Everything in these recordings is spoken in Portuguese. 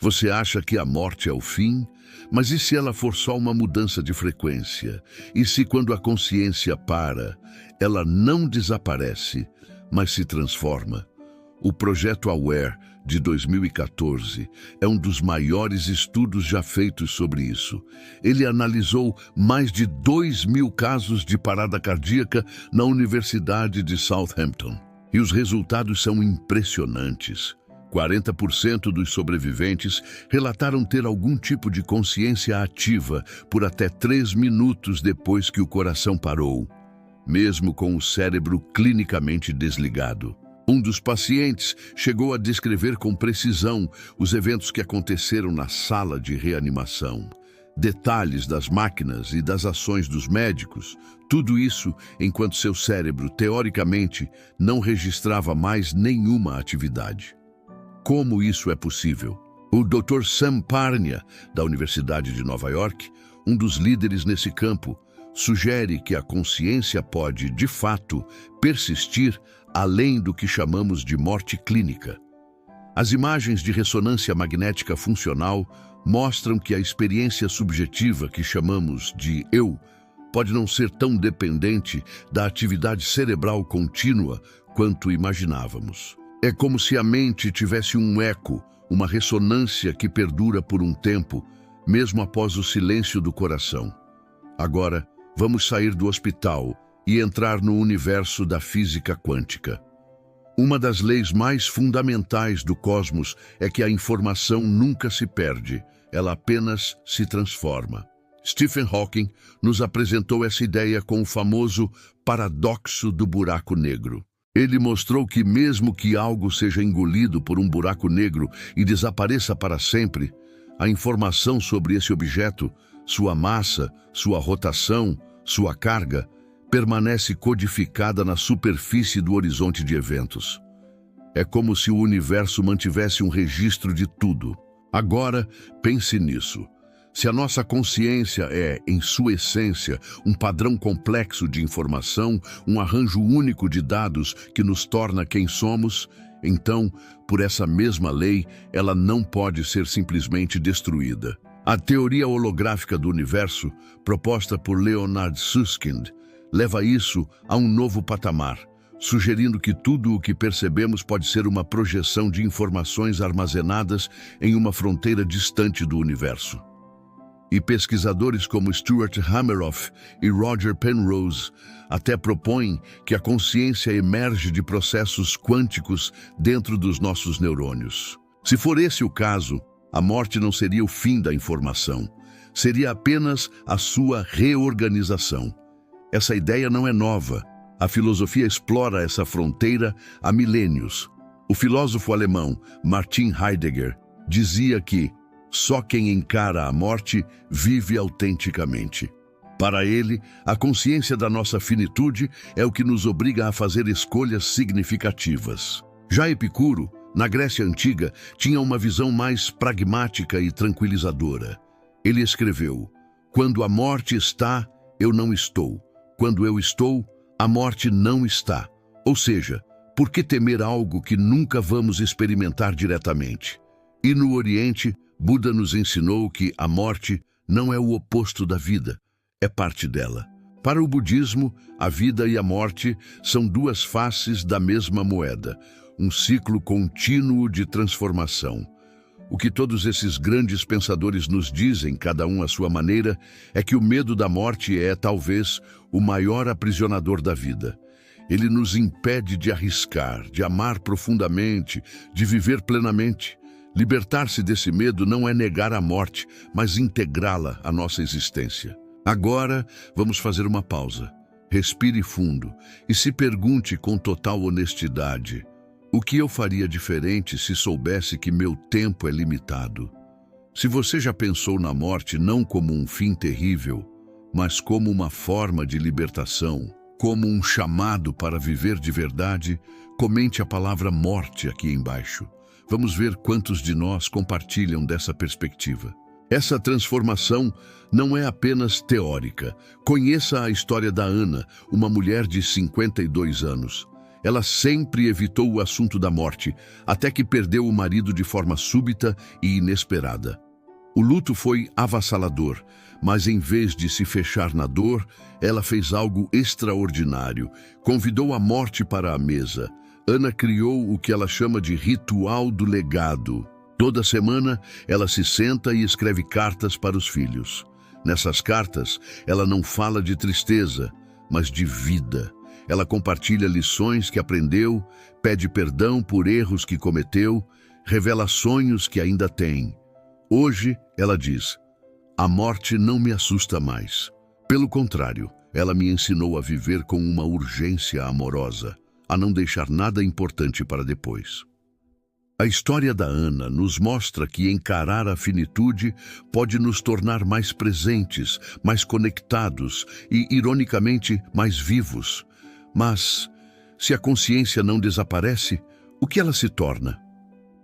Você acha que a morte é o fim? Mas e se ela for só uma mudança de frequência? E se quando a consciência para, ela não desaparece, mas se transforma? O Projeto Aware, de 2014, é um dos maiores estudos já feitos sobre isso. Ele analisou mais de 2.000 casos de parada cardíaca na Universidade de Southampton. E os resultados são impressionantes. 40% dos sobreviventes relataram ter algum tipo de consciência ativa por até 3 minutos depois que o coração parou, mesmo com o cérebro clinicamente desligado. Um dos pacientes chegou a descrever com precisão os eventos que aconteceram na sala de reanimação. Detalhes das máquinas e das ações dos médicos, tudo isso enquanto seu cérebro, teoricamente, não registrava mais nenhuma atividade. Como isso é possível? O Dr. Sam Parnia, da Universidade de Nova York, um dos líderes nesse campo, sugere que a consciência pode, de fato, persistir além do que chamamos de morte clínica. As imagens de ressonância magnética funcional mostram que a experiência subjetiva que chamamos de eu pode não ser tão dependente da atividade cerebral contínua quanto imaginávamos. É como se a mente tivesse um eco, uma ressonância que perdura por um tempo, mesmo após o silêncio do coração. Agora, vamos sair do hospital e entrar no universo da física quântica. Uma das leis mais fundamentais do cosmos é que a informação nunca se perde, ela apenas se transforma. Stephen Hawking nos apresentou essa ideia com o famoso paradoxo do buraco negro. Ele mostrou que mesmo que algo seja engolido por um buraco negro e desapareça para sempre, a informação sobre esse objeto, sua massa, sua rotação, sua carga, permanece codificada na superfície do horizonte de eventos. É como se o universo mantivesse um registro de tudo. Agora, pense nisso. Se a nossa consciência é, em sua essência, um padrão complexo de informação, um arranjo único de dados que nos torna quem somos, então, por essa mesma lei, ela não pode ser simplesmente destruída. A teoria holográfica do universo, proposta por Leonard Susskind, leva isso a um novo patamar, sugerindo que tudo o que percebemos pode ser uma projeção de informações armazenadas em uma fronteira distante do universo. E pesquisadores como Stuart Hameroff e Roger Penrose até propõem que a consciência emerge de processos quânticos dentro dos nossos neurônios. Se for esse o caso, a morte não seria o fim da informação, seria apenas a sua reorganização. Essa ideia não é nova. A filosofia explora essa fronteira há milênios. O filósofo alemão Martin Heidegger dizia que só quem encara a morte vive autenticamente. Para ele, a consciência da nossa finitude é o que nos obriga a fazer escolhas significativas. Já Epicuro, na Grécia Antiga, tinha uma visão mais pragmática e tranquilizadora. Ele escreveu: "Quando a morte está, eu não estou. Quando eu estou, a morte não está." Ou seja, por que temer algo que nunca vamos experimentar diretamente? E no Oriente, Buda nos ensinou que a morte não é o oposto da vida, é parte dela. Para o budismo, a vida e a morte são duas faces da mesma moeda, um ciclo contínuo de transformação. O que todos esses grandes pensadores nos dizem, cada um à sua maneira, é que o medo da morte é, talvez, o maior aprisionador da vida. Ele nos impede de arriscar, de amar profundamente, de viver plenamente. Libertar-se desse medo não é negar a morte, mas integrá-la à nossa existência. Agora, vamos fazer uma pausa. Respire fundo e se pergunte com total honestidade: o que eu faria diferente se soubesse que meu tempo é limitado? Se você já pensou na morte não como um fim terrível, mas como uma forma de libertação, como um chamado para viver de verdade, comente a palavra morte aqui embaixo. Vamos ver quantos de nós compartilham dessa perspectiva. Essa transformação não é apenas teórica. Conheça a história da Ana, uma mulher de 52 anos. Ela sempre evitou o assunto da morte, até que perdeu o marido de forma súbita e inesperada. O luto foi avassalador, mas em vez de se fechar na dor, ela fez algo extraordinário. Convidou a morte para a mesa. Ana criou o que ela chama de ritual do legado. Toda semana, ela se senta e escreve cartas para os filhos. Nessas cartas, ela não fala de tristeza, mas de vida. Ela compartilha lições que aprendeu, pede perdão por erros que cometeu, revela sonhos que ainda tem. Hoje, ela diz: a morte não me assusta mais. Pelo contrário, ela me ensinou a viver com uma urgência amorosa, a não deixar nada importante para depois. A história da Ana nos mostra que encarar a finitude pode nos tornar mais presentes, mais conectados e, ironicamente, mais vivos. Mas, se a consciência não desaparece, o que ela se torna?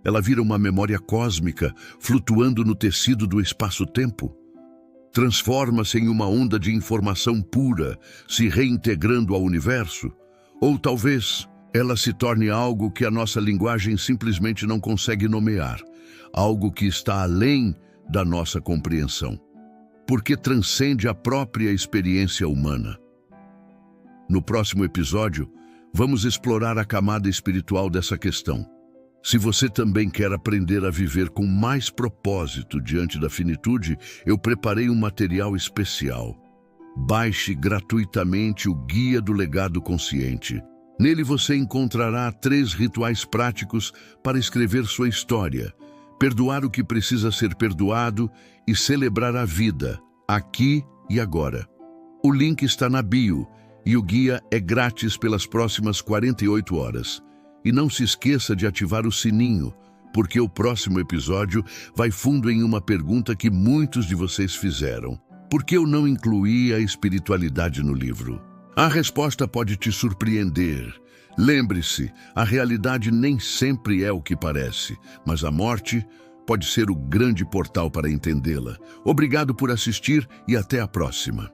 Ela vira uma memória cósmica, flutuando no tecido do espaço-tempo. Transforma-se em uma onda de informação pura, se reintegrando ao universo. Ou talvez ela se torne algo que a nossa linguagem simplesmente não consegue nomear, algo que está além da nossa compreensão, porque transcende a própria experiência humana. No próximo episódio, vamos explorar a camada espiritual dessa questão. Se você também quer aprender a viver com mais propósito diante da finitude, eu preparei um material especial. Baixe gratuitamente o Guia do Legado Consciente. Nele você encontrará 3 rituais práticos para escrever sua história, perdoar o que precisa ser perdoado e celebrar a vida, aqui e agora. O link está na bio e o guia é grátis pelas próximas 48 horas. E não se esqueça de ativar o sininho, porque o próximo episódio vai fundo em uma pergunta que muitos de vocês fizeram. Por que eu não incluí a espiritualidade no livro? A resposta pode te surpreender. Lembre-se, a realidade nem sempre é o que parece, mas a morte pode ser o grande portal para entendê-la. Obrigado por assistir e até a próxima.